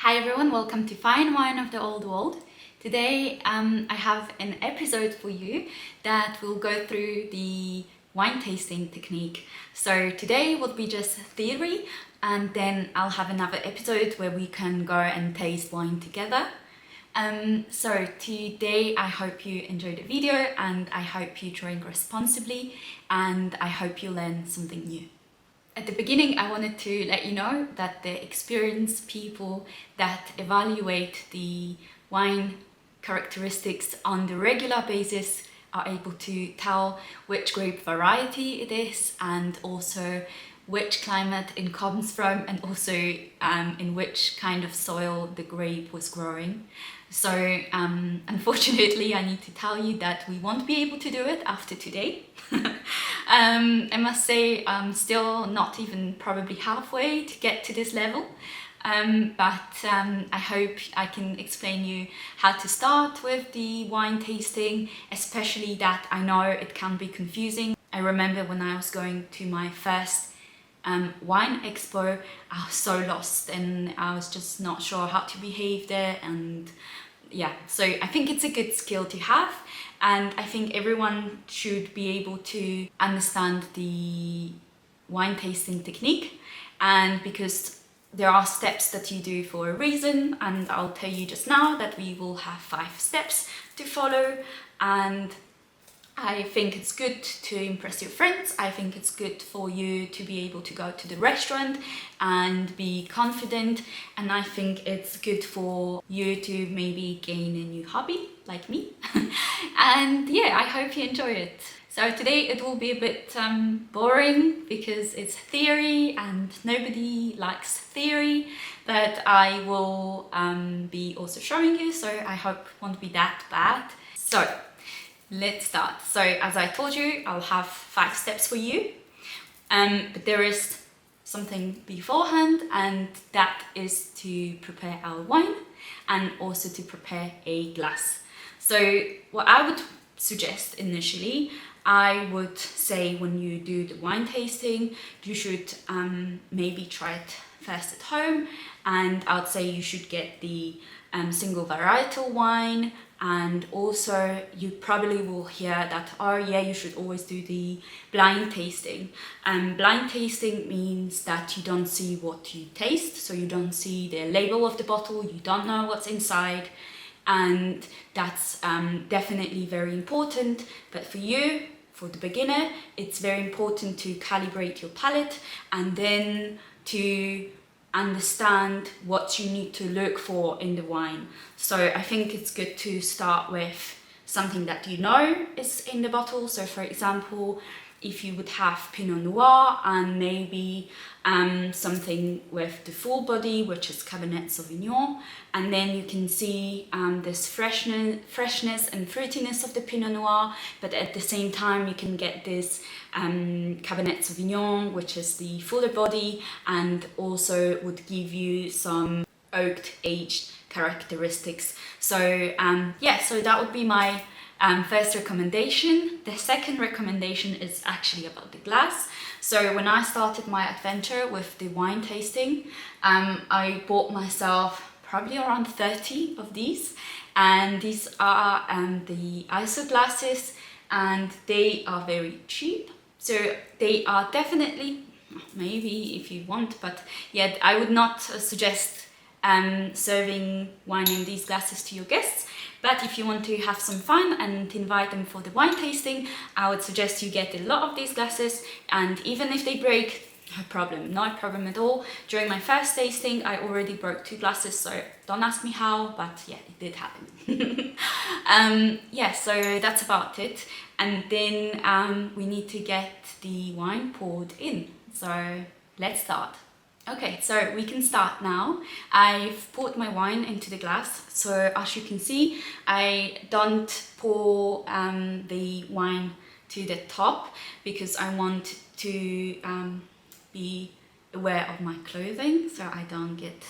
Hi everyone, welcome to Fine Wine of the Old World. Today I have an episode for you that will go through the wine tasting technique. So today will be just theory, and then I'll have another episode where we can go and taste wine together. So today I hope you enjoyed the video, and I hope you drink responsibly, and I hope you learn something new. At the beginning, I wanted to let you know that the experienced people that evaluate the wine characteristics on the regular basis are able to tell which grape variety it is, and also which climate it comes from, and also in which kind of soil the grape was growing. So unfortunately, I need to tell you that we won't be able to do it after today. I must say I'm still not even probably halfway to get to this level, but I hope I can explain you how to start with the wine tasting, especially that I know it can be confusing. I remember when I was going to my first wine expo, I was so lost and I was just not sure how to behave there, and yeah, so I think it's a good skill to have, and I think everyone should be able to understand the wine tasting technique, and because there are steps that you do for a reason, and I'll tell you just now that we will have 5 steps to follow. And I think it's good to impress your friends. I think it's good for you to be able to go to the restaurant and be confident. And I think it's good for you to maybe gain a new hobby like me. And yeah, I hope you enjoy it. So today it will be a bit boring because it's theory and nobody likes theory, but I will be also showing you, so I hope it won't be that bad. So let's start. So as I told you, I'll have 5 steps for you, but there is something beforehand, and that is to prepare our wine and also to prepare a glass. So what I would suggest initially, I would say when you do the wine tasting, you should maybe try it first at home, and I would say you should get the single varietal wine. And also you probably will hear that, oh yeah, you should always do the blind tasting. Blind tasting means that you don't see what you taste, so you don't see the label of the bottle, you don't know what's inside, and that's definitely very important. But for you, for the beginner, it's very important to calibrate your palate and then to understand what you need to look for in the wine. So I think it's good to start with something that you know is in the bottle. So for example, if you would have Pinot Noir and maybe something with the full body, which is Cabernet Sauvignon, and then you can see this freshness and fruitiness of the Pinot Noir, but at the same time you can get this Cabernet Sauvignon, which is the fuller body and also would give you some oaked aged characteristics. So yeah, so that would be my first recommendation. The second recommendation is actually about the glass. So when I started my adventure with the wine tasting, I bought myself probably around 30 of these, and these are the ISO glasses, and they are very cheap. So they are definitely, maybe if you want, but yeah, I would not suggest serving wine in these glasses to your guests. But if you want to have some fun and invite them for the wine tasting, I would suggest you get a lot of these glasses, and even if they break, no problem at all. During my first tasting, I already broke 2 glasses, so don't ask me how, but yeah, it did happen. Yeah, so that's about it. And then we need to get the wine poured in. So let's start. Okay, so we can start now. I've poured my wine into the glass. So as you can see, I don't pour the wine to the top because I want to be aware of my clothing so I don't get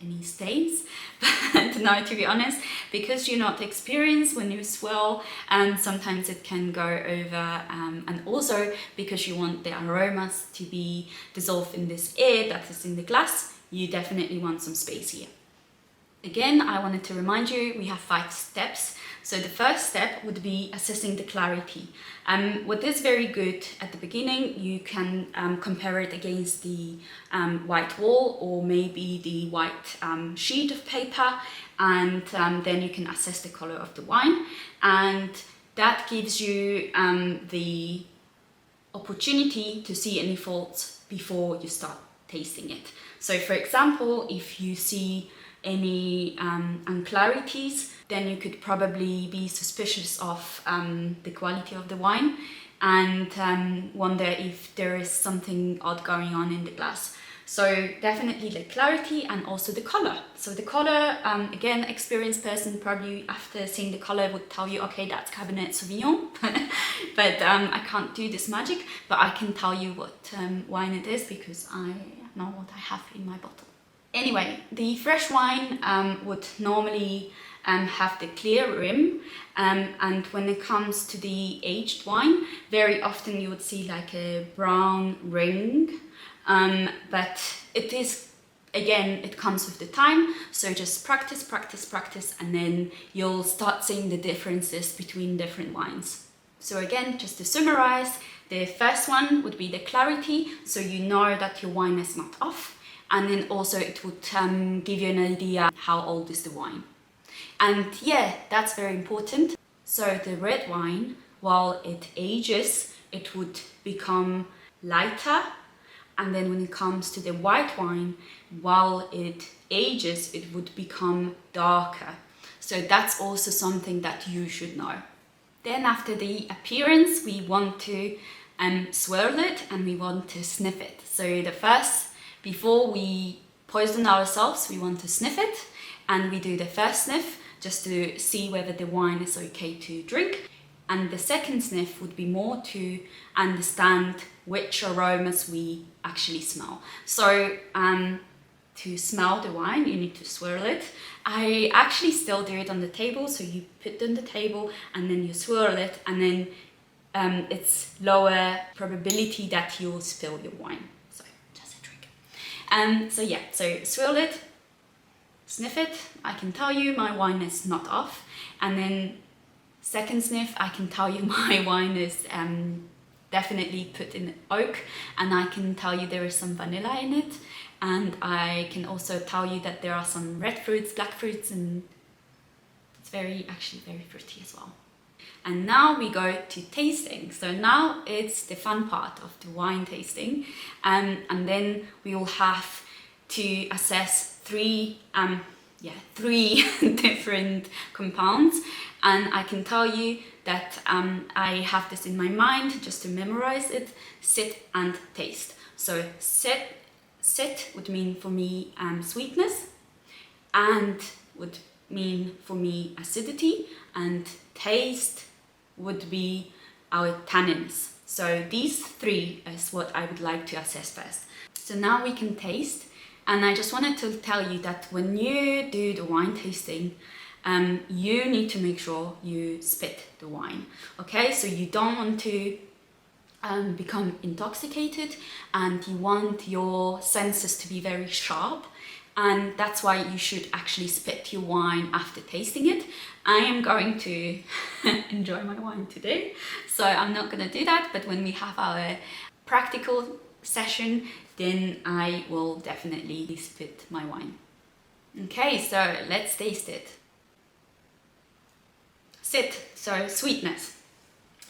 any stains. But no, to be honest, because you're not experienced when you swirl, and sometimes it can go over, and also because you want the aromas to be dissolved in this air that is in the glass, you definitely want some space here. Again, I wanted to remind you, we have 5 steps. So the first step would be assessing the clarity. What is very good at the beginning, you can compare it against the white wall or maybe the white sheet of paper, and then you can assess the color of the wine, and that gives you the opportunity to see any faults before you start tasting it. So for example, if you see any unclarities, then you could probably be suspicious of the quality of the wine and wonder if there is something odd going on in the glass. So definitely the clarity and also the color. So the color, again, experienced person probably after seeing the color would tell you, okay, that's Cabernet Sauvignon, but I can't do this magic, but I can tell you what wine it is because I know what I have in my bottle. Anyway, the fresh wine would normally have the clear rim, and when it comes to the aged wine, very often you would see like a brown ring, but it is, again, it comes with the time, so just practice, practice, practice, and then you'll start seeing the differences between different wines. So again, just to summarize, the first one would be the clarity, so you know that your wine is not off. And then also it would give you an idea how old is the wine. And yeah, that's very important. So the red wine, while it ages, it would become lighter. And then when it comes to the white wine, while it ages, it would become darker. So that's also something that you should know. Then after the appearance, we want to swirl it and we want to sniff it. So the first, before we poison ourselves, we want to sniff it, and we do the first sniff just to see whether the wine is okay to drink. And the second sniff would be more to understand which aromas we actually smell. So to smell the wine, you need to swirl it. I actually still do it on the table, so you put it on the table and then you swirl it, and then it's lower probability that you'll spill your wine. So yeah, so swirl it, sniff it, I can tell you my wine is not off, and then second sniff, I can tell you my wine is definitely put in oak, and I can tell you there is some vanilla in it, and I can also tell you that there are some red fruits, black fruits, and it's actually very fruity as well. And now we go to tasting. So now it's the fun part of the wine tasting. And then we will have to assess three different compounds. And I can tell you that I have this in my mind just to memorize it: sit and taste. So sit would mean for me sweetness, and would mean for me acidity, and taste would be our tannins. So these 3 is what I would like to assess first. So now we can taste, and I just wanted to tell you that when you do the wine tasting, you need to make sure you spit the wine. Okay, so you don't want to become intoxicated, and you want your senses to be very sharp. And that's why you should actually spit your wine after tasting it. I am going to enjoy my wine today, so I'm not going to do that, but when we have our practical session, then I will definitely spit my wine. Okay, so let's taste it. Sit, so sweetness.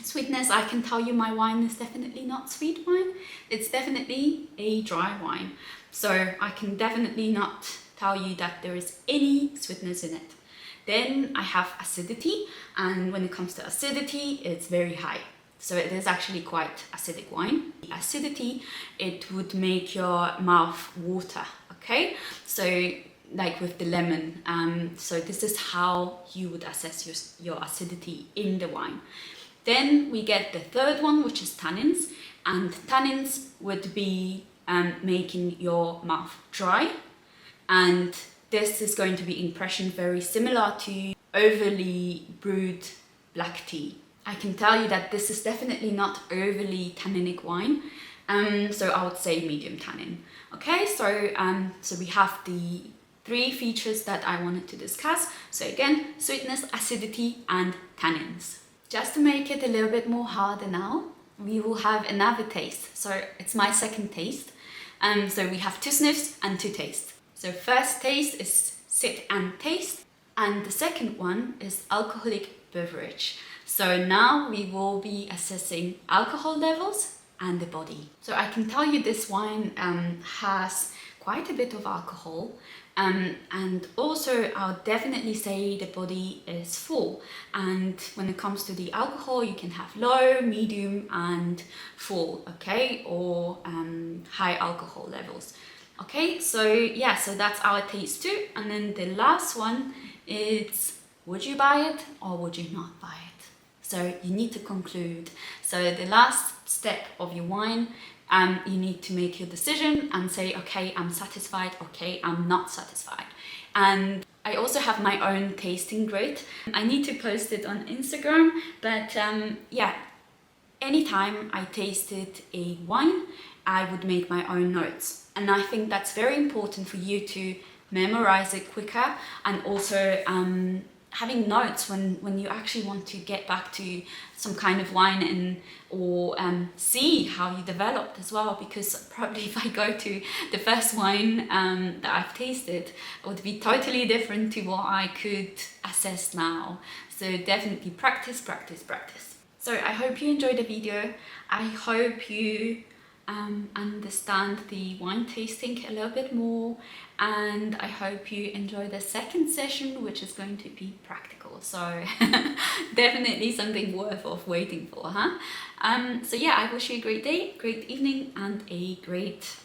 Sweetness, I can tell you my wine is definitely not sweet wine. It's definitely a dry wine. So I can definitely not tell you that there is any sweetness in it. Then I have acidity, and when it comes to acidity, it's very high. So it is actually quite acidic wine. The acidity, it would make your mouth water, okay? So like with the lemon. So this is how you would assess your acidity in the wine. Then we get the third one, which is tannins, and tannins would be making your mouth dry, and this is going to be impression very similar to overly brewed black tea. I can tell you that this is definitely not overly tanninic wine, so I would say medium tannin. Okay, so we have the three features that I wanted to discuss. So again, sweetness, acidity, and tannins. Just to make it a little bit more harder now, we will have another taste. So it's my second taste. So we have 2 sniffs and 2 tastes. So first taste is sit and taste, and the second one is alcoholic beverage. So now we will be assessing alcohol levels and the body. So I can tell you this wine has quite a bit of alcohol, and also I'll definitely say the body is full. And when it comes to the alcohol, you can have low, medium, and full, okay, or high alcohol levels. Okay, so yeah, so that's our taste 2. And then the last one is, would you buy it or would you not buy it? So you need to conclude. So the last step of your wine, you need to make your decision and say, okay, I'm satisfied, okay, I'm not satisfied. And I also have my own tasting grid. I need to post it on Instagram, but yeah, anytime I tasted a wine, I would make my own notes. And I think that's very important for you to memorize it quicker, and also having notes when you actually want to get back to some kind of wine and or see how you developed as well, because probably if I go to the first wine that I've tasted, it would be totally different to what I could assess now. So definitely practice, practice, practice. So I hope you enjoyed the video. I hope you understand the wine tasting a little bit more, and I hope you enjoy the second session, which is going to be practical. So definitely something worth of waiting for, huh? So yeah, I wish you a great day, great evening, and a great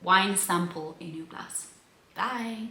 wine sample in your glass. Bye.